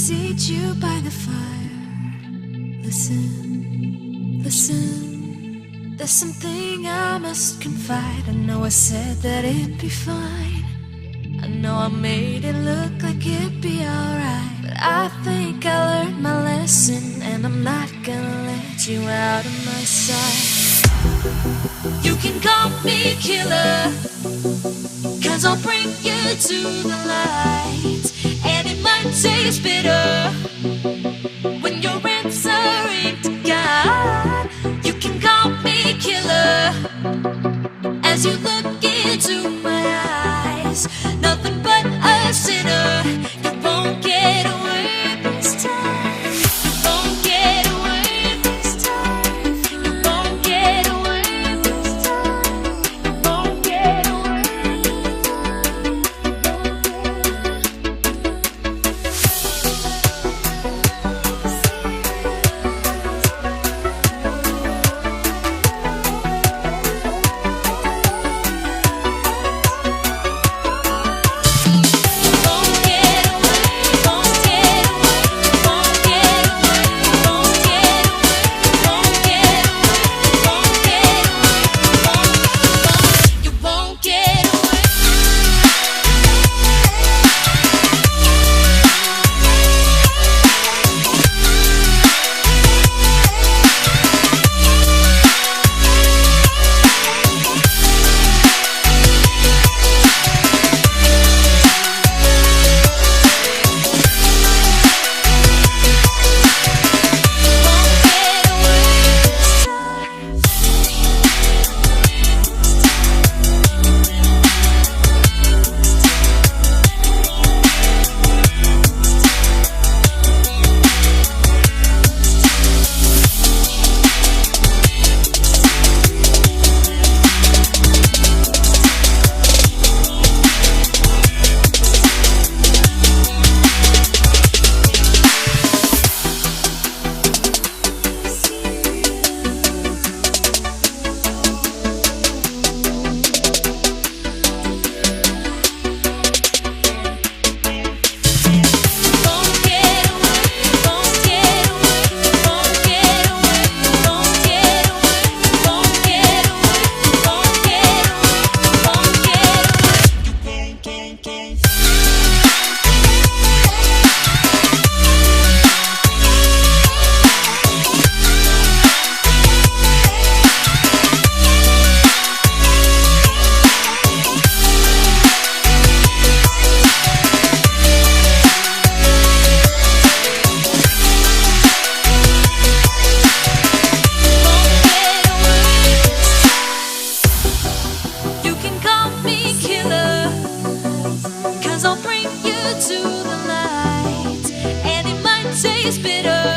seat you by the fire. Listen, listen, there's something I must confide. I know I said that it'd be fine. I know I made it look like it'd be alright, but I think I learned my lesson, and I'm not gonna let you out of my sight. You can call me killer, 'cause I'll bring you to the light. And it might taste bitter when you're answering to God. You can call me killer as you look into my eyes. Nothing but a sinner. You won't get away this time. You won't get away this time. You won't get away this time. You won't get away. To the light, and it might taste bitter